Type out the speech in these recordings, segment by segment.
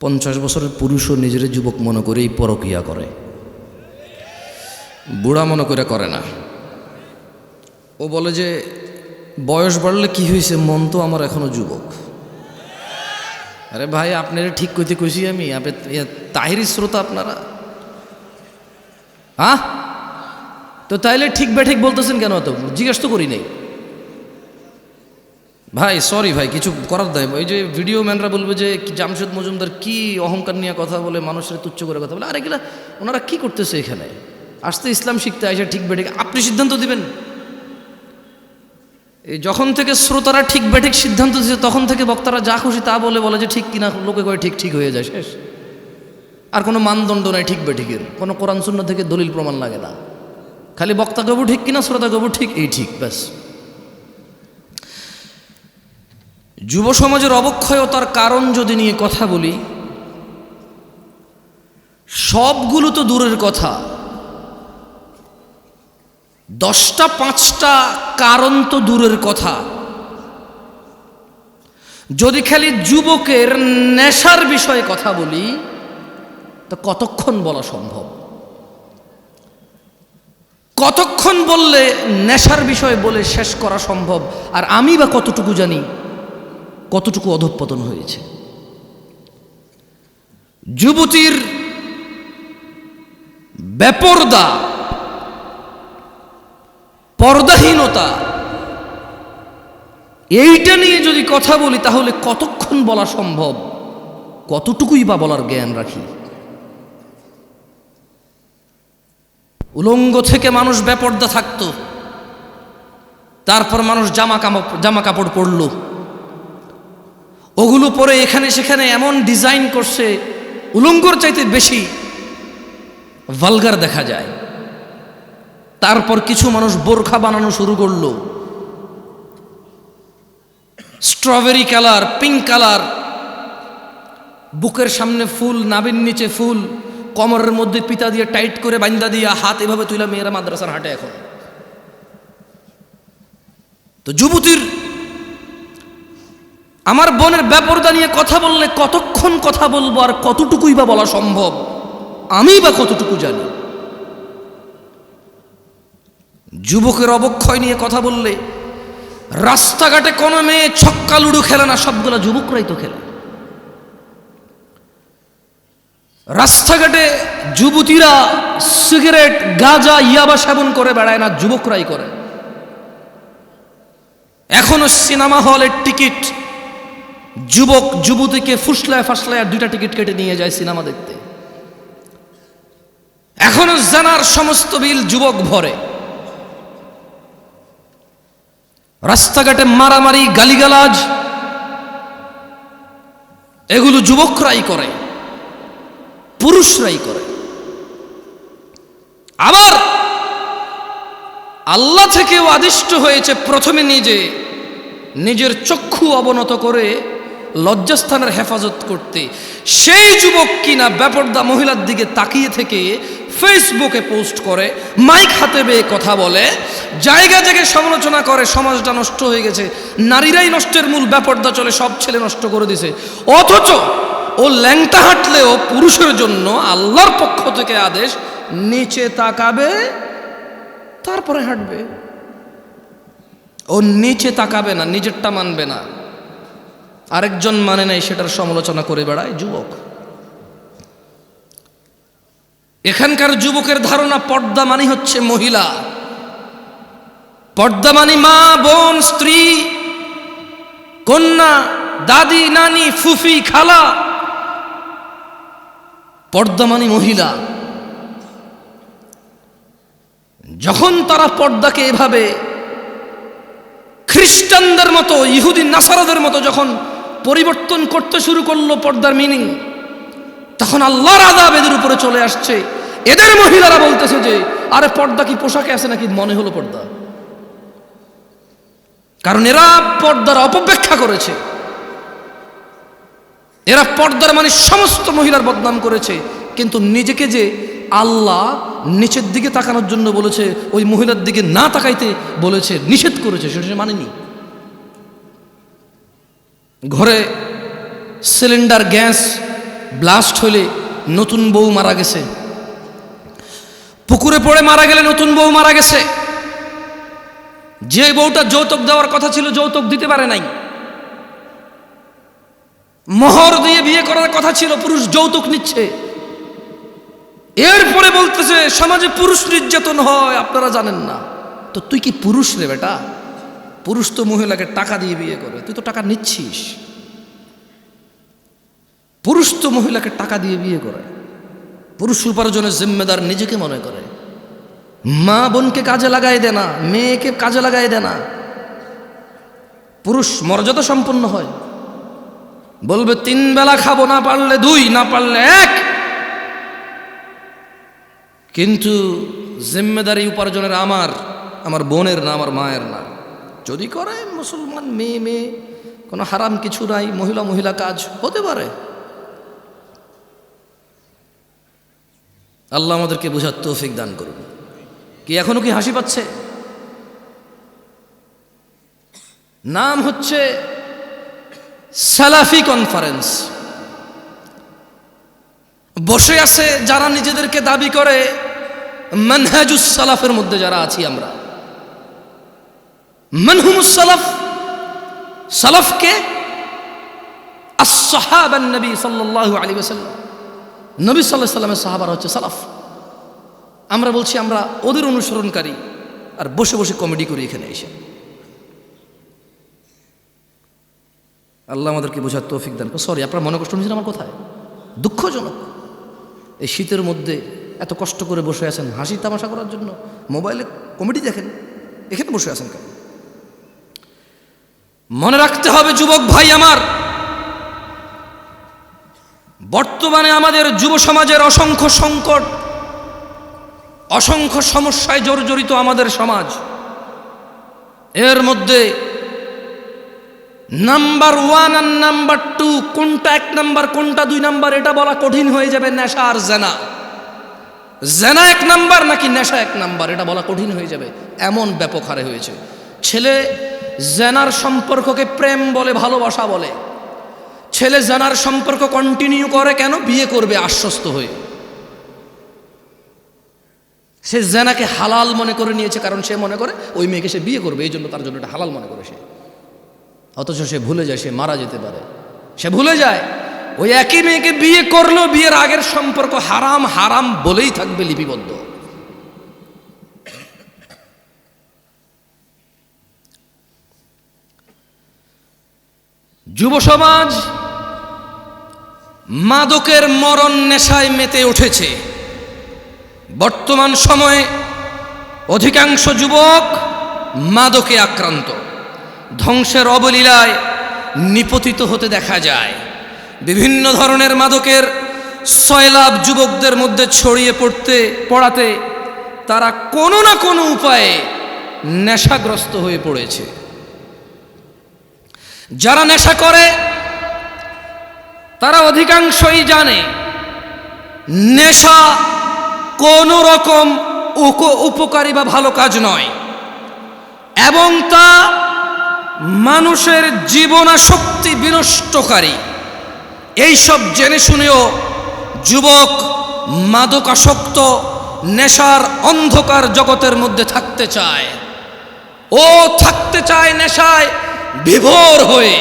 50 বছরের পুরুষও নিজের যুবক মনে করেই পরকিয়া করে, বুড়া মনে করে না। ও বলে যে বয়স বাড়লে কি হয়েছে, মন তো আমার এখনো যুবক। আরে ভাই, আপনারা ঠিক কইতে কইছি আমি, আপনি তাহিরি শ্রোতা আপনারা, হ্যাঁ? তো তাইলে ঠিক বেঠিক বলতেছেন কেন? তো জিজ্ঞেস তো করি নাই ভাই, সরি ভাই, কিছু করার দেয়। ওই যে ভিডিও ম্যানরা বলবে যে জামশেদ মজুমদার কি অহংকার নিয়ে কথা বলে, মানুষের তুচ্ছ করে কথা বলে। আরে এগুলা ওনারা কি করতেছে এখানে? আসতে ইসলাম শিখতে আসে, ঠিক বেঠিক আপনি সিদ্ধান্ত দিবেন। এই যখন থেকে শ্রোতারা ঠিক বেঠিক সিদ্ধান্ত দিচ্ছে, তখন থেকে বক্তারা যা খুশি তা বলে যে ঠিক কিনা, লোকে কয় ঠিক ঠিক হয়ে যায়, শেষ। আর কোনো মানদণ্ড নাই ঠিক বেঠিকের, কোনো কোরআন সুন্নাহ থেকে দলিল প্রমাণ লাগে না। খালি বক্তা গবু ঠিক কিনা, শ্রোতা গবু ঠিক, এই ঠিক, ব্যাস। যুব সমাজের অবক্ষয়তার কারণ যদি নিয়ে কথা বলি, সবগুলো তো দূরের কথা, 10টা 5টা কারণ তো দূরের কথা। যদি খালি যুবকের নেশার বিষয়ে কথা বলি, তো কতক্ষণ বলা সম্ভব? কতক্ষণ বললে নেশার বিষয়ে বলে শেষ করা সম্ভব? আর আমি বা কতটুকু জানি কতটুকু অধঃপতন হয়েছে। যুবতীর বেপরদা, পর্দাহীনতা, এইটা নিয়ে যদি কথা বলি, তাহলে কতক্ষণ বলা সম্ভব? কতটুকুই বা বলার জ্ঞান রাখি? উলঙ্গ থেকে মানুষ বেপরদা থাকতো, তারপর মানুষ জামা কাপড় পরলো, ওগুলো পরে এখানে সেখানে এমন ডিজাইন করছে, উলঙ্গর চাইতে বেশি ভালগার দেখা যায়। তারপর কিছু মানুষ বোরখা বানানো শুরু করলো, স্ট্রবেরি কালার, পিঙ্ক কালার, বুকের সামনে ফুল, নাভির নিচে ফুল, কোমরের মধ্যে পিতা দিয়ে টাইট করে বান্দা দিয়া, হাত এভাবে তুইলা মেয়েরা মাদ্রাসার হাঁটে এখন। তো যুবতীর, আমার বোনের বেপরদা নিয়ে কথা বললে কতক্ষণ কথা বলবো, আর কতটুকুই বা বলা সম্ভব? আমি বা কতটুকু জানি? যুবকের অবক্ষয় নিয়ে কথা বললে, রাস্তাঘাটে কোনো মেয়ে ছক্কা লুডু খেলে না, সবগুলা যুবকরাই তো খেলে। রাস্তাঘাটে যুবতীরা সিগারেট, গাঁজা, ইয়াবা সেবন করে বেড়ায় না, যুবকরাই করে। এখনো সিনেমা হলের টিকিট যুবক যুবতীকে ফুসলায় ফাসলায় 2টা টিকিট কেটে নিয়ে যায় সিনেমা দেখতে। এখনো জানার সমস্ত বিল যুবক ভরে। রাস্তাঘাটে মারামারি, গালিগালাজ, এগুলো যুবকরাই করে, পুরুষরাই করে। আবার আল্লাহ থেকেও আদিষ্ট হয়েছে প্রথমে নিজের চক্ষু অবনত করে লজ্জাস্থানের হেফাজত করতে। সেই যুবক কিনা বেপরদা মহিলার দিকে তাকিয়ে থেকে ফেসবুকে পোস্ট করে, মাইক হাতে বেয়ে কথা বলে, জায়গা জায়গায় সমালোচনা করে, সমাজটা নষ্ট হয়ে গেছে, নারীরাই নষ্টের মূল, বেপরদা চলে, সব ছেলে নষ্ট করে দিছে। অথচ ও ল্যাংটা হাঁটলেও পুরুষের জন্য আল্লাহর পক্ষ থেকে আদেশ, নিচে তাকাবে তারপরে হাঁটবে। ও নিচে তাকাবে না, নিজেরটা মানবে না, আরেকজন মানে নাই, সেটার সমালোচনা করে বেড়ায় যুবক। এখানকার যুবকের ধারণা পর্দা মানে হচ্ছে মহিলা, পর্দা মানে মা, বোন, স্ত্রী, কন্যা, দাদি, নানি, ফুফি, খালা। পর্দা মানে মহিলা। যখন তারা পর্দাকে এভাবে খ্রিস্টানদের মতো, ইহুদি নাসারাদের মতো যখন পরিবর্তন করতে শুরু করলো পর্দার মিনিং, তখন আল্লাহর আযাব এদের উপরে চলে আসছে। এদের মহিলারা বলতেছে যে আরে পর্দা কি পোশাকে আছে নাকি, মনে হলো পর্দা। কারণ এরা পর্দার অপব্যাখ্যা করেছে, এরা পর্দার মানে সমস্ত মহিলার বদনাম করেছে। কিন্তু নিজেকে যে আল্লাহ নিচের দিকে তাকানোর জন্য বলেছে, ওই মহিলার দিকে না তাকাইতে বলেছে, নিষেধ করেছে, সেটা মানেনি। ঘরে সিলিন্ডার, গ্যাস ব্লাস্ট হলে নতুন বউ মারা গেছে, পুকুরে পড়ে মারা গেলে নতুন বউ মারা গেছে, যে বউটা যৌতুক দেওয়ার কথা ছিল যৌতুক দিতে পারে নাই, মোহর দিয়ে বিয়ে করার কথা ছিল পুরুষ যৌতুক নিচ্ছে, এরপরে বলতেছে সমাজে পুরুষ নির্যাতন হয় আপনারা জানেন না। তো তুই কি পুরুষ রে বেটা? পুরুষ তো মহিলাকে টাকা দিয়ে বিয়ে করে, তুই তো টাকা নিচ্ছিস। পুরুষ তো মহিলাকে টাকা দিয়ে বিয়ে করে, পুরুষ উপার্জনের জিম্মেদার নিজেকে মনে করে। মা বোনকে কাজে লাগাই দেয় না, মেয়েকে কাজে লাগাই দেয় না। পুরুষ মর্যাদা সম্পন্ন হয়, বলবে 3 বেলা খাবো, না পারলে 2, না পারলে 1, কিন্তু জিম্মেদারি উপার্জনের আমার বোনের না, আমার মায়ের না। যদি করে মুসলমান মেয়ে কোনো হারাম কিছু নাই, মহিলা কাজ হতে পারে। আল্লাহ আমাদেরকে বোঝার তৌফিক দান করুন। কি এখনো কি হাসি পাচ্ছে? নাম হচ্ছে সালাফি কনফারেন্স। বসে আছে যারা নিজেদেরকে দাবি করে মানহাজুস সালাফের মধ্যে যারা আছি আমরা। মানহুমুস সালাফ, সালাফকে আসহাবান নবী সাল্লাল্লাহু আলাইহি ওয়াসাল্লাম, নবী সাল্লাল্লাহু আলাইহি ওয়াসাল্লামের সাহাবারা হচ্ছে সালাফ। আমরা বলছি আমরা ওদের অনুসরণকারী, আর বসে বসে কমেডি করি এখানে এসে। আল্লাহ আমাদেরকে বোঝার তৌফিক দান। সরি, আপনারা মনে কষ্ট নিয়েছেন আমার কথায়? দুঃখজনক এই শীতের মধ্যে এত কষ্ট করে বসে আছেন হাসি তামাশা করার জন্য, মোবাইলে কমেডি দেখেন, এখানে বসে আছেন কেন? মনে রাখতে হবে যুবক ভাই আমার, বর্তমানে আমাদের যুব সমাজের অসংখ্য সংকট, অসংখ্য সমস্যায় জর্জরিত আমাদের সমাজ। এর মধ্যে নাম্বার 1 আর নাম্বার 2, কোনটা 1 নাম্বার কোনটা 2 নাম্বার এটা বলা কঠিন হয়ে যাবে। নেশা আর জেনা, জেনা 1 নাম্বার নাকি নেশা 1 নাম্বার এটা বলা কঠিন হয়ে যাবে, এমন ব্যাপক হারে হয়েছে। ছেলে জেনার সম্পর্ককে প্রেম বলে, ভালোবাসা বলে। ছেলে জেনার সম্পর্ক কন্টিনিউ করে কেন? বিয়ে করবে আশ্বস্ত হয়ে। সে জেনাকে হালাল মনে করে নিয়েছে, কারণ সে মনে করে ওই মেয়েকে সে বিয়ে করবে, এই জন্য তার জন্য এটা হালাল মনে করে সে। অথচ সে ভুলে যায় সে মারা যেতে পারে। সে ভুলে যায় ওই একই মেয়েকে বিয়ে করলেও বিয়ের আগের সম্পর্ক হারাম হারাম বলেই থাকবে লিপিবদ্ধ। যুব সমাজ মাদকের মরণ নেশায় মেতে উঠেছে। বর্তমান সময়ে অধিকাংশ যুবক মাদকে আক্রান্ত, ধ্বংসের অবলীলায় নিপতিত হতে দেখা যায়। বিভিন্ন ধরনের মাদকের সয়লাভ যুবকদের মধ্যে ছড়িয়ে পড়াতে তারা কোনো না কোনো উপায়ে নেশাগ্রস্ত হয়ে পড়েছে। যারা নেশা করে তারা অধিকাংশই জানে নেশা কোনো রকম উপকারী বা ভালো কাজ নয়, এবং তা মানুষের জীবনাশক্তি বিনষ্টকারী। এইসব জেনে শুনেও যুবক মাদকাসক্ত নেশার অন্ধকার জগতের মধ্যে থাকতে চায়। ও থাকতে চায় নেশায় বিভোর হয়ে,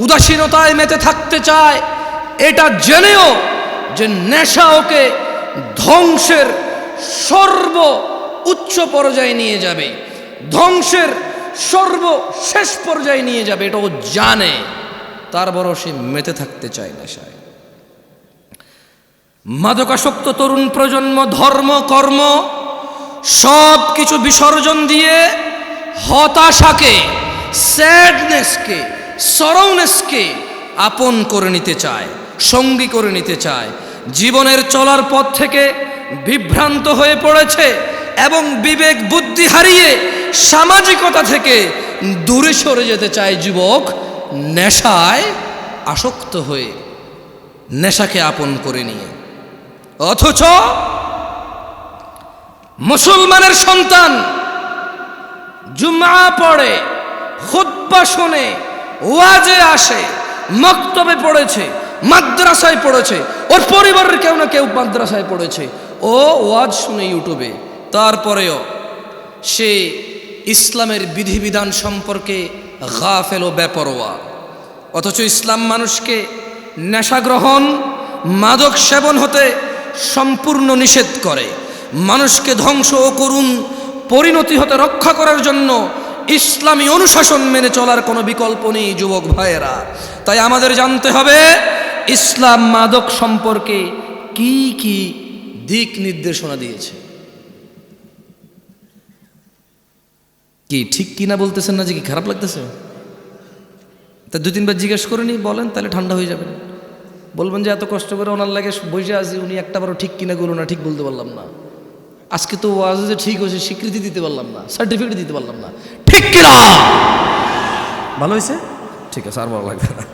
উদাসীনতায় মেতে থাকতে চায়, এটা জেনেও যে নেশা ওকে ধ্বংসের সর্ব উচ্চ পর্যায়ে নিয়ে যাবে, ধ্বংসের সর্বশেষ পর্যায়ে নিয়ে যাবে, এটা ও জানে, তারপরও সে মেতে থাকতে চায় নেশায়। মাদকাসক্ত তরুণ প্রজন্ম ধর্ম কর্ম সব কিছু বিসর্জন দিয়ে হতাশাকে, স্যাডনেসকে, সরৌনেসকে আপন করে নিতে চায়, সঙ্গী করে নিতে চায়। জীবনের চলার পথ থেকে বিভ্রান্ত হয়ে পড়েছে এবং বিবেক বুদ্ধি হারিয়ে সামাজিকতা থেকে দূরে সরে যেতে চায় যুবক, নেশায় আসক্ত হয়ে, নেশাকে আপন করে নিয়ে। অথচ মুসলমানের সন্তান জুমআ পড়ে, খুতবা শোনে, ওয়াজে আসে, মক্তবে পড়েছে, মাদ্রাসায় পড়েছে, ওর পরিবারের কেউ না কেউ মাদ্রাসায় পড়েছে, ও ওয়াজ শুনে ইউটিউবে, তারপরেও সে ইসলামের বিধিবিধান সম্পর্কে গাফেল ও বেপরোয়া। অথচ ইসলাম মানুষকে নেশা গ্রহণ, মাদক সেবন হতে সম্পূর্ণ নিষেধ করে। মানুষকে ধ্বংস ও করুণ পরিণতি হতে রক্ষা করার জন্য ইসলামী অনুশাসন মেনে চলার কোনো বিকল্প নেই যুবক ভাইয়েরা। তাই আমাদের জানতে হবে ইসলাম মাদক সম্পর্কে কি কি দিক নির্দেশনা দিয়েছে। কি ঠিক কিনা বলতেছেন না, যে কি খারাপ লাগতেছে? তা দু তিনবার জিজ্ঞেস করে নি, বলেন, তাহলে ঠান্ডা হয়ে যাবেন। বলবেন যে এত কষ্ট করে ওনার লাগে বসে আছি, উনি একটাবারও ঠিক কিনা বলুন না, ঠিক বলতে পারলাম না। আজকে তো ওয়াজে যে ঠিক হয়েছে স্বীকৃতি দিতে পারলাম না, সার্টিফিকেট দিতে পারলাম না, ঠিক কিনা? ভালো হয়েছে, ঠিক আছে, আর ভালো লাগবে না।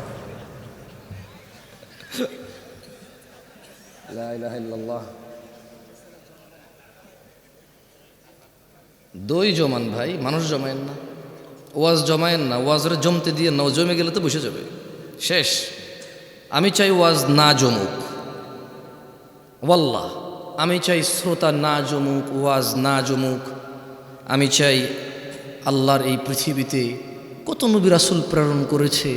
লা ইলাহা ইল্লাল্লাহ। দই জমান ভাই, মানুষ জমায়েন না, ওয়াজ জমায়েন না, ওয়াজরে জমতে দিয়ে না, জমে গেলে তো বসে যাবে, শেষ। আমি চাই ওয়াজ না জমুক, ওয়াল্লাহ আমি চাই শ্রোতা না জমুক, ওয়াজ না জমুক। আমি চাই আল্লাহর এই পৃথিবীতে কত নবী রাসূল প্রেরণ করেছে,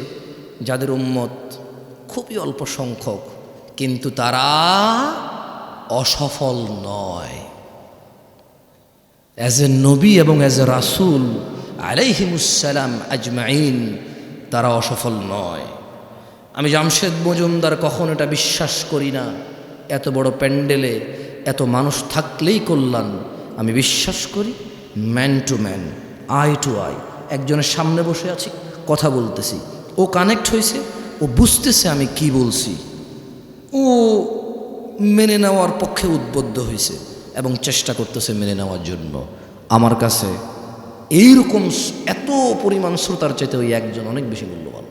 যাদের উম্মত খুবই অল্প সংখ্যক, কিন্তু তারা অসফল নয়। অ্যাজ এ নবী এবং অ্যাজ এ রাসূল আলাইহিমুসসালাম আজমাইন, তারা অসফল নয়। আমি জামশেদ মজুমদার কখন এটা বিশ্বাস করি না, এত বড় প্যান্ডেলে এত মানুষ থাকলেই কল্যাণ। আমি বিশ্বাস করি man to man, eye to eye, একজনের সামনে বসে আছি, কথা বলতেছি, ও কানেক্ট হয়েছে, ও বুঝতেছে আমি কি বলছি, ও মেনে নেওয়ার পক্ষে উদ্বুদ্ধ হয়েছে এবং চেষ্টা করতেছে মেনে নেওয়ার জন্য। আমার কাছে এইরকম এত পরিমাণ শ্রোতার চাইতে ওই একজন অনেক বেশি মূল্যবান,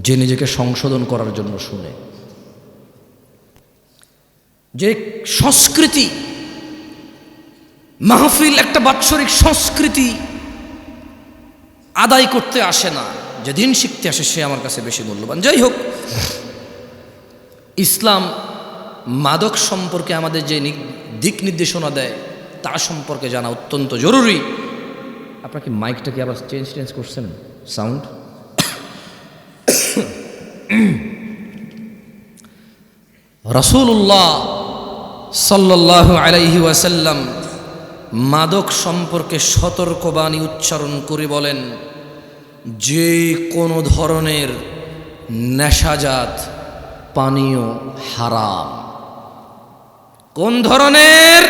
যে নিজেকে সংশোধন করার জন্য শুনে। যে সংস্কৃতি মাহফিল একটা বাৎসরিক সংস্কৃতি আদায় করতে আসে না, যে দিন শিখতে আসে, সে আমার কাছে বেশি মূল্যবান। যাই হোক, ইসলাম মাদক সম্পর্কে আমাদের যে দিক নির্দেশনা দেয় তা সম্পর্কে জানা অত্যন্ত জরুরি। আপনার কি মাইকটা কি আবার চেঞ্জ করছেন সাউন্ড? রাসূলুল্লাহ সাল্লাল্লাহু আলাইহি ওয়াসাল্লাম মাদক সম্পর্কে সতর্কবাণী উচ্চারণ করে বলেন, যে কোনো ধরনের নেশাজাত পানীয় হারাম। কোন ধরনের?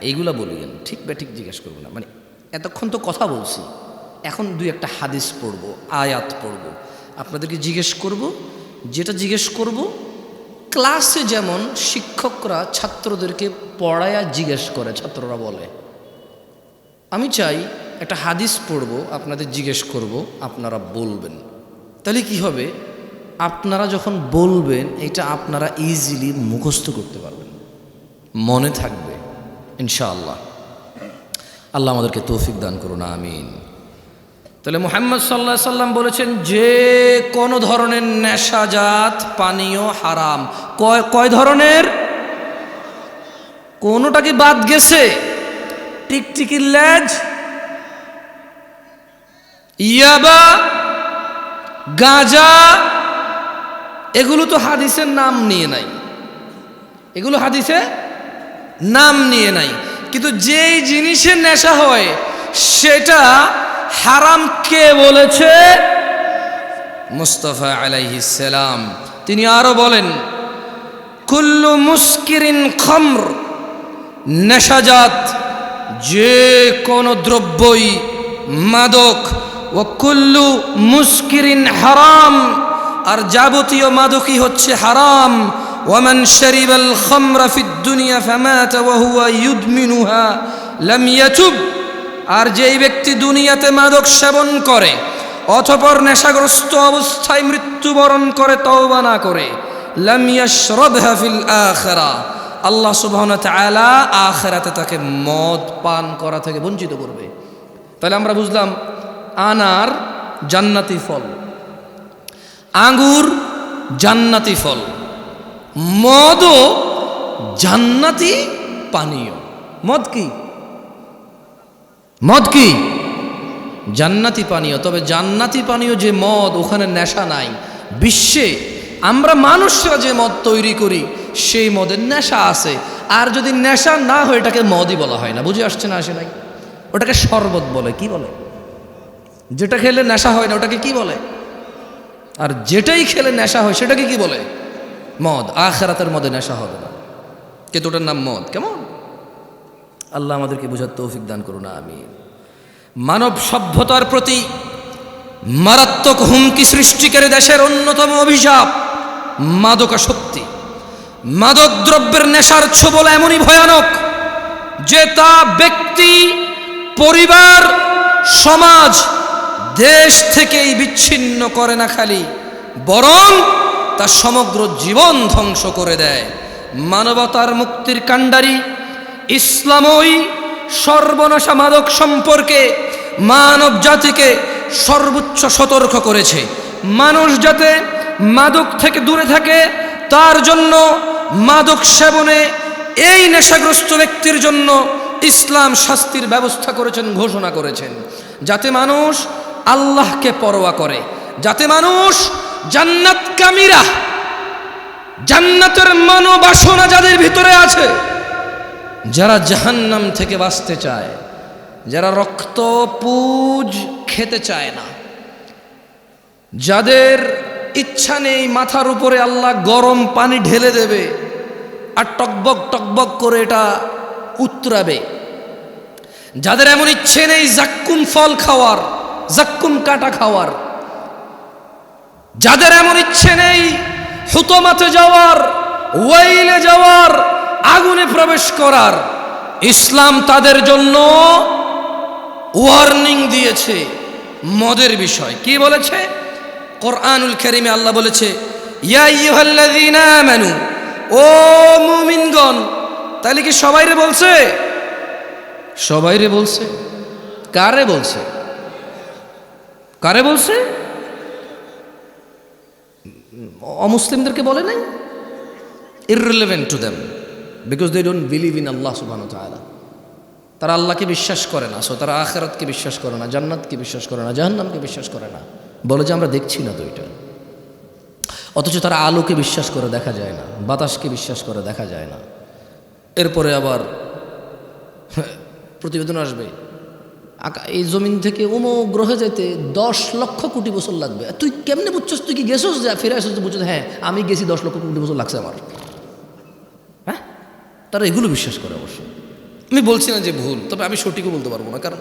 এইগুলা বলিলেন, ঠিক ঠিক জিজ্ঞেস করবো না, মানে এতক্ষণ তো কথা বলছি, এখন দুই একটা হাদিস পড়ব, আয়াত পড়ব, আপনাদেরকে জিজ্ঞেস করব। যেটা জিজ্ঞেস করব ক্লাসে যেমন শিক্ষকরা ছাত্রদেরকে পড়ায়া জিজ্ঞেস করে, ছাত্ররা বলে, আমি চাই একটা হাদিস পড়ব, আপনাদের জিজ্ঞেস করব, আপনারা বলবেন। তাহলে কি হবে? আপনারা যখন বলবেন এটা আপনারা ইজিলি মুখস্থ করতে পারবেন, মনে থাকবে ইনশাআল্লাহ। আল্লাহ আমাদেরকে তৌফিক দান করুন, আমিন। তাহলে মুহাম্মদ সাল্লাল্লাহু আলাইহি সাল্লাম বলেছেন যে কোনো ধরনের নেশাজাত পানীয় হারাম। কয় ধরনের? কোনোটা কি বাদ গেছে? টিকটিকির লেজ, ইয়াবা, গাঁজা, এগুলো তো হাদিসের নাম নিয়ে নাই, এগুলো হাদিসে নাম নিয়ে নাই। কিন্তু যেই জিনিসের নেশা হয় সেটা হারাম কে বলেছে? মুস্তাফা আলাইহিস সালাম। তিনি আরো বলেন, কুল্লু মুস্কিরিন খামর, নেশাজাত যে কোনো দ্রব্যই মাদক, ও কুল্লু মুস্কিরিন হারাম, আর যাবতীয় মাদকই হচ্ছে হারাম। ওয়ামান শারিবাল খামরা ফিদ দুনিয়া ফামাতা ওয়া হুয়া ইউদমিনুহা লাম ইয়াতুব, আর যেই ব্যক্তি দুনিয়াতে মাদক সেবন করে অতঃপর নেশাগ্রস্ত অবস্থায় মৃত্যুবরণ করে তওবা না করে, লাম ইয়াশরাবহা ফিল আখিরা, আল্লাহ সুবহানাহু ওয়া তাআলা আখিরাতে তাকে মদ পান করা থেকে বঞ্চিত করবে। তাহলে আমরা বুঝলাম আনার জান্নাতি ফল, আঙ্গুর জান্নাতি ফল, মদও জান্নাতি পানীয়। মদ কি? মদ কি? জান্নাতি পানীয়। তবে জান্নাতি পানীয় যে মদ, ওখানে নেশা নাই। বিশ্বে আমরা মানুষরা যে মদ তৈরি করি সেই মদের নেশা আছে। আর যদি নেশা না হয় এটাকে মদই বলা হয় না। বুঝে আসছে না? আসে নাই? ওটাকে শরবত বলে। কি বলে? যেটা খেলে নেশা হয় না ওটাকে কি বলে? আর যেটাই খেলে নেশা হয় সেটাকে কি বলে? মদ। আখিরাতের মদে নেশা হবে না, কিন্তু ওটার নাম মদ। কেমন? আল্লাহ আমাদেরকে বোঝার তৌফিক দান করুন, আমিন। মানব সভ্যতার প্রতি মারাত্মক হুমকি সৃষ্টিকারী দেশের অন্যতম অভিশাপ মাদকাসক্তি। মাদক দ্রব্যের নেশার ছোবল এমনই ভয়ানক যে তা ব্যক্তি, পরিবার, সমাজ, দেশ থেকেই বিচ্ছিন্ন করে না খালি, বরং তা সমগ্র জীবন ধ্বংস করে দেয়। মানবতার মুক্তির কাণ্ডারি ইসলামই সর্বনাশা মাদক সম্পর্কে মানব জাতিকে সর্বোচ্চ সতর্ক করেছে। মানুষ যাতে মাদক থেকে দূরে থাকে তার জন্য মাদক সেবনে এই নেশাগ্রস্ত ব্যক্তির জন্য ইসলাম শাস্তির ব্যবস্থা করেছেন, ঘোষণা করেছেন, যাতে মানুষ আল্লাহকে পরোয়া করে, যাতে মানুষ জান্নাতকামীরা, জান্নাতের মনোবাসনা যাদের ভিতরে আছে, যারা জাহান্নাম থেকে বাঁচতে চায়, যারা রক্ত পুজ খেতে চায় না, যাদের ইচ্ছা নেই মাথার উপরে আল্লাহ গরম পানি ঢেলে দেবে আর টকবক টকবক করে এটা উতরাবে, যাদের এমন ইচ্ছে নেই জাক্কুম ফল খাওয়ার, জাক্কুম কাটা খাওয়ার, যাদের এমন ইচ্ছে নেই হুতমাতে যাওয়ার, ওয়াইলে যাওয়ার, আগুনে প্রবেশ করার, ইসলাম তাদের জন্য ওয়ার্নিং দিয়েছে মদের বিষয়। কি বলেছে? কোরআনুল কারীমে আল্লাহ বলেছে, ইয়া আইয়ুহাল্লাযীনা আমানু, ও মুমিনগণ। তাহলে কি সবাইরে বলছে? সবাইরে বলছে। কারে বলছে? কারে বলছে? অমুসলিমদেরকে বলে নাই? irrelevant to them because they don't believe in Allah subhanahu wa ta'ala. তারা আল্লাহকে বিশ্বাস করে না, সো তারা আখিরাতকে বিশ্বাস করে না, জান্নাতকে বিশ্বাস করে না, জাহান্নামকে বিশ্বাস করে না। বলে যে আমরা দেখছি না তো এটা। অথচ তারা আলোকে বিশ্বাস করে দেখা যায় না, বাতাসকে বিশ্বাস করে দেখা যায় না। এরপরে আবার প্রতিবেদন আসবে, এই জমিন থেকে অমুক গ্রহে যেতে 10 লক্ষ কোটি বছর লাগবে। তুই কেমনে বুঝছস? তুই কি গেছস? যা ফিরে আসছিস তো বুঝছিস, হ্যাঁ আমি গেছি, 10 লক্ষ কোটি বছর লাগছে আমার। হ্যাঁ, তারা এগুলো বিশ্বাস করে। অবশ্য আমি বলছি না যে ভুল, তবে আমি সঠিকও বলতে পারবো না, কারণ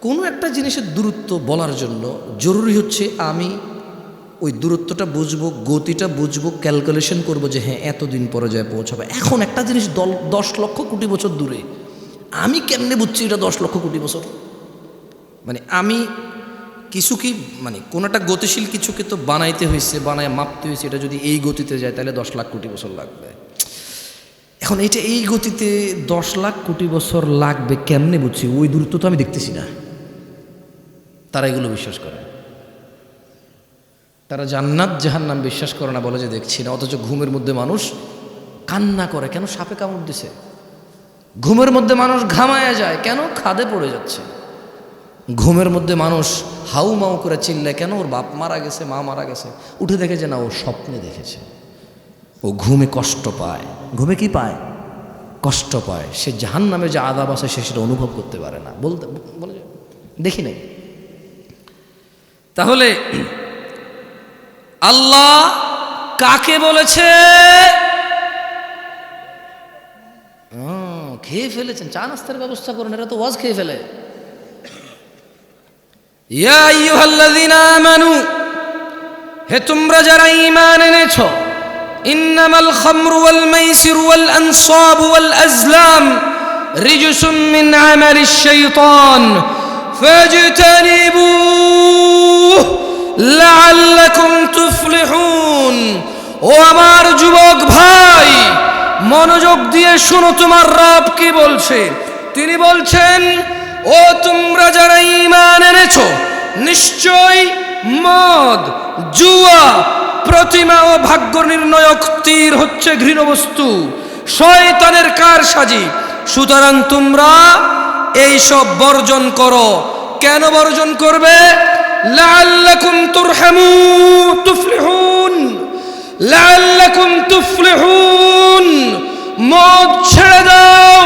কোনো একটা জিনিসের দূরত্ব বলার জন্য জরুরি হচ্ছে আমি ওই দূরত্বটা বুঝবো, গতিটা বুঝবো, ক্যালকুলেশন করবো যে হ্যাঁ এতদিন পরে যায় পৌঁছাবে। এখন একটা জিনিস 10 লক্ষ কোটি বছর দূরে, আমি কেমনে বুঝছি এটা 10 লক্ষ কোটি বছর? মানে আমি কিছু কি, মানে কোনো একটা গতিশীল কিছুকে তো বানাইতে হয়েছে, বানায় মাপতে হয়েছে, এটা যদি এই গতিতে যায় তাহলে 10 লাখ কোটি বছর লাগবে। এখন এটা এই গতিতে 10 লাখ কোটি বছর লাগবে কেমনে বুঝছি? ওই দূরত্ব তো আমি দেখতেছি না। তারা এগুলো বিশ্বাস করে। তারা জান্নাত জাহান্নাম বিশ্বাস করে না, বলে যে দেখছি না। অথচ ঘুমের মধ্যে মানুষ কান্না করে, কেন? সাপে কামড় দিছে। ঘুমের মধ্যে মানুষ ঘামায়া যায়, কেন? খাদে পড়ে যাচ্ছে। ঘুমের মধ্যে মানুষ হাউ মাউ করে চিল্লায়, কেন? ওর বাপ মারা গেছে, মা মারা গেছে। উঠে দেখে যে না, ও স্বপ্নে দেখেছে। ও ঘুমে কষ্ট পায়। ঘুমে কি পায়? কষ্ট পায়। সে জাহান্নামে যে আযাব আছে সে সেটা অনুভব করতে পারে না, বলে দেখি নাই। তাহলে আল্লাহ কাকে বলেছে? খেয়ে ফেলেছেন, চা নাস্তার ব্যবস্থা করেন, এরা তো ওয়াজ খেয়ে ফেলে। ইয়া আইয়ুহাল্লাযীনা আমানু, হে তোমরা যারা ঈমান এনেছো, ইন্নামাল খামরু ওয়াল মাইসিরু ওয়াল আনসাবু ওয়াল আজলাম রিজসুম মিন আমালিশ শাইতান ফাজতানিবুহু লাআল্লাকুম তুফলিহুন। ও আমার যুবক ভাই, মনোযোগ দিয়ে শোনো, তোমার রব কি বলছে। তিনি বলছেন, ও তোমরা যারা ঈমান এনেছো, নিশ্চয়ই মদ, জুয়া, প্রতিমা ও ভাগ্য নির্ণয়ক তীর হচ্ছে ঘৃণ্য বস্তু, শয়তানের কারসাজি। সুতরাং তোমরা এইসব বর্জন করো। কেন বর্জন করবে? লাআল্লাকুম তুফলিহুন, লাআল্লাকুম তুফলিহুন। মদ ছেড়ে দাও,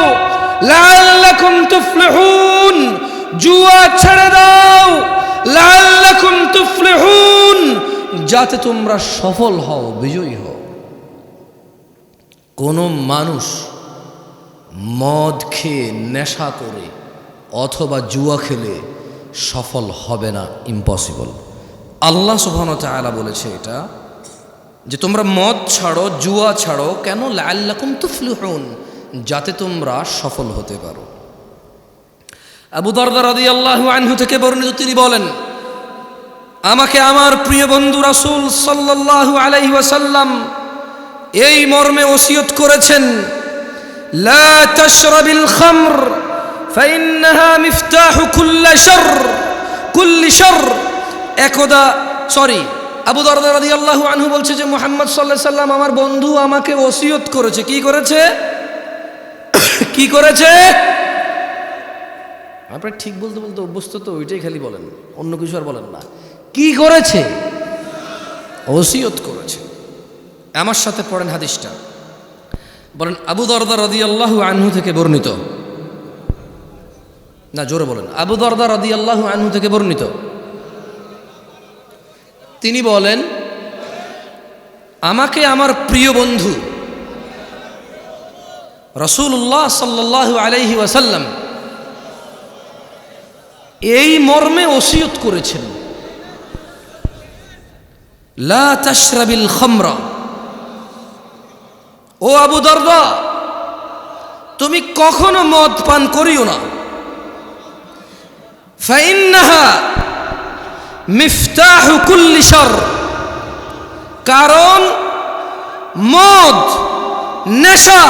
লাআল্লাকুম তুফলিহুন। জুয়া ছেড়ে দাও, লাআল্লাকুম তুফলিহুন, যাতে তোমরা সফল হও, বিজয়ী হও। কোন মানুষ মদ খেয়ে, নেশা করে অথবা জুয়া খেলে সফল হবে না, ইম্পসিবল। আল্লাহ সুবহানাহু ওয়া তাআলা বলেছে এটা, যে তোমরা মদ ছাড়ো, জুয়া ছাড়ো। কেন? লাআল্লাকুম তুফলিহুন, যাতে তোমরা সফল হতে পারো। আবু দারদা রাদিয়াল্লাহু আনহু থেকে বর্ণিত, তিনি বলেন, আমাকে আমার প্রিয় বন্ধু রাসূল সাল্লাল্লাহু আলাইহি ওয়াসাল্লাম এই মর্মে ওসিয়ত করেছেন, লা তাশরাবিল খামর ফাইন্নাহা মিফতাহু কুল্লি শারর। একদা আবু দারদা রাদিয়াল্লাহু আনহু বলছে যে মুহাম্মদ সাল্লাল্লাহু আলাইহি ওয়াসাল্লাম আমার বন্ধু আমাকে ওসিয়ত করেছে। কি করেছে? কি করেছে? আপনারা ঠিক বলতে বলতে অভ্যস্ত তো, ওইটাই খালি বলেন, অন্য কিছু আর বলেন না। কি করেছে? ওসিয়ত করেছে। আমার সাথে পড়েন হাদিসটা, বলেন আবু দারদা রাদিয়াল্লাহু আনহু থেকে বর্ণিত, না জোরে বলেন, আবু দারদা রাদিয়াল্লাহু আনহু থেকে বর্ণিত। তিনি বলেন, আমাকে আমার প্রিয় বন্ধু রাসূলুল্লাহ সাল্লাল্লাহু আলাইহি ওয়াসাল্লাম এই মর্মে ওসিয়ত করেছেন, লা তাশরাবিল খামরা। ও আবু দারদা, তুমি কখনো মদ পান করিও না। ফাইন্নাহা মিফতাহু কুল্লি শারর, কারণ মদ, নেশা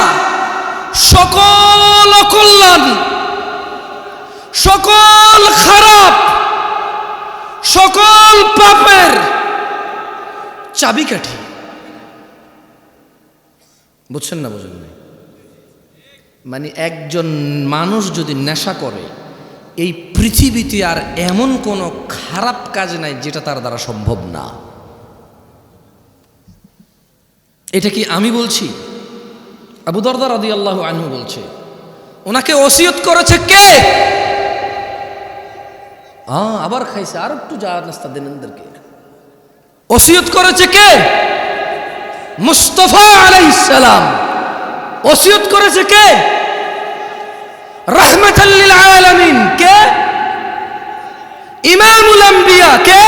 সকল অকল্যাণ, সকল খারাপ, সকল পাপের চাবিকাঠি। বুঝছেন না? বুঝেন না? মানে একজন মানুষ যদি নেশা করে, এই পৃথিবীতে আর এমন কোনো খারাপ কাজ নাই যেটা তার দ্বারা সম্ভব না। এটা কি আমি বলছি? আবু দারদা রাদিয়াল্লাহু আনহু বলছে। ওনাকে ওসিয়ত করেছে কে? আবার খাইছে, আর একটু যা নাস্তা দেন এদেরকে। ওসিয়ত করেছে কে? মুস্তাফা আলাইহিস সালাম। ওসিয়ত করেছে কে? রাহমাতাল লিল আলামিন। কে? ইমামুল আম্বিয়া। কে?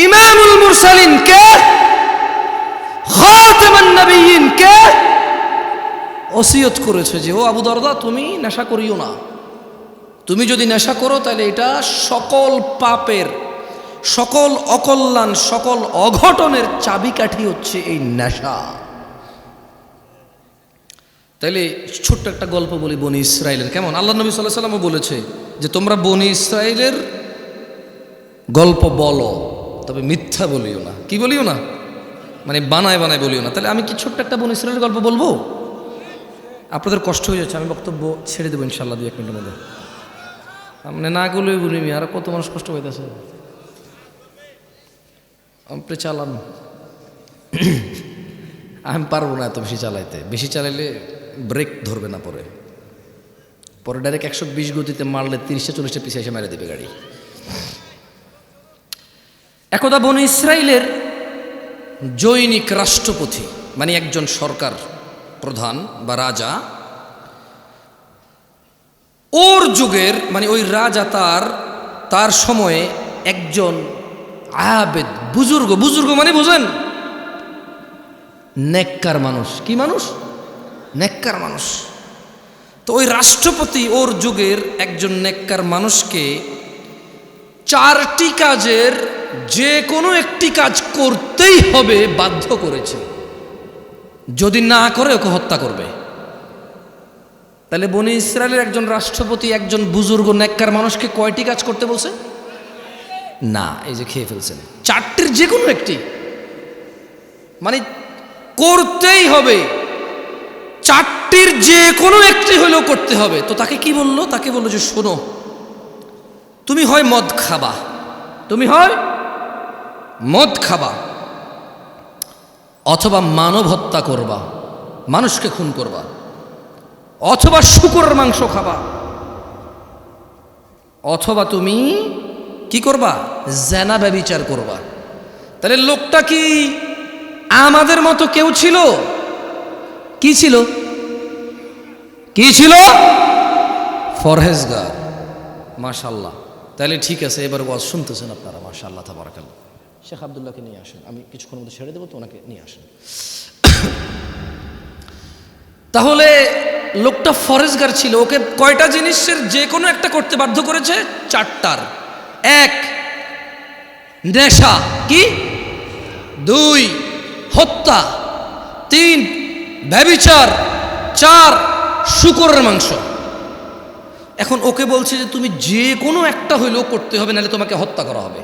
ইমামুল মুরসালিন। কে? খাতামান নবিয়্যিন। কে? ওসিয়ত করেছে যে ও আবু দারদা, তুমি নেশা করিও না। তুমি যদি নেশা করো তাহলে এটা সকল পাপের, সকল অকল্যাণ, সকল অঘটনের চাবিকাঠি হচ্ছে এই নেশা। তাইলে ছোট্ট একটা গল্প বলি বনি ইসরাইলের। কেমন? আল্লাহ নবী সাল্লাল্লাহু আলাইহি ওয়াসাল্লামও বলেছে যে তোমরা বনি ইসরাইলের গল্প বলো, তবে মিথ্যা বলিও না। কি বলিও না? মানে বানায় বানায় বলিও না। তাহলে আমি কি ছোট্ট একটা বনি ইসরাইলের গল্প বলবো? আপনাদের কষ্ট হয়ে যাচ্ছে, আমি বক্তব্য ছেড়ে দেবো ইনশাল্লাহ 2-1 মিনিটের মধ্যে। মানে না গেলেই বলি, আর কত মানুষ কষ্ট হইতেছে। আপনি চালান, আমি পারবো না এত বেশি চালাইতে। বেশি চালাইলে ব্রেক ধরবে না, পরে ডাইরেক্ট 120 গতিতে মারলে 30-40 পিছিয়ে এসে মেরে দেবে গাড়ি। একদা বনি ইসরাইলের জৈনিক রাষ্ট্রপতি, মানে একজন সরকার প্রধান বা রাজা, ওর যুগের, মানে ওই রাজা তার সময়ে একজন আবেদ, বুজুর্গ মানে বুঝেন, নেককার মানুষ। কি মানুষ? নেককার মানুষ। তো ওই রাষ্ট্রপতি ওর যুগের একজন নেককার মানুষকে 4টি কাজের যে কোনো একটি কাজ করতেই হবে বাধ্য করেছে। যদি না করে ওকে হত্যা করবে। তাহলে বনি ইসরায়েলের একজন রাষ্ট্রপতি একজন বুজুর্গ নেককার মানুষকে কয়টি কাজ করতে বলছে? না, এই যে খেয়ে ফেলছেন, চারটির যে কোনো একটি, মানে করতেই হবে, চারটির যে কোনো একটি হলেও করতে হবে। তো তাকে কি বললো? তাকে বললো যে শোনো, তুমি হয় মদ খাবা, তুমি হয় মদ খাবা, অথবা মানব হত্যা করবা, মানুষকে খুন করবা, অথবা শূকরের মাংস খাবা, অথবা তুমি কি করবা? জেনা ব্যভিচার করবা। তাহলে লোকটা কি আমাদের মতো কেউ ছিল? কি ছিল? কি ছিল? ফরহেজগার। মাশাআল্লাহ। তাহলে ঠিক আছে, এবার ওয়াজ শুনতেছেন আপনারা, মাশাআল্লাহ তাবারাকাল্লাহ। শেখ আব্দুল্লাহকে নিয়ে আসেন, আমি কিছুক্ষণ মধ্যে ছেড়ে দেবো, তো ওনাকে নিয়ে আসেন। তাহলে লোকটা ফরেজগার ছিল, ওকে কয়টা জিনিসের যে কোনো একটা করতে বাধ্য করেছে? চারটার। এক, নেশা, কি? দুই, হত্যা। তিন, ব্যভিচার। চার, শূকরের মাংস। এখন ওকে বলছে যে তুমি যে কোনো একটা হইলেও করতে হবে, নাহলে তোমাকে হত্যা করা হবে।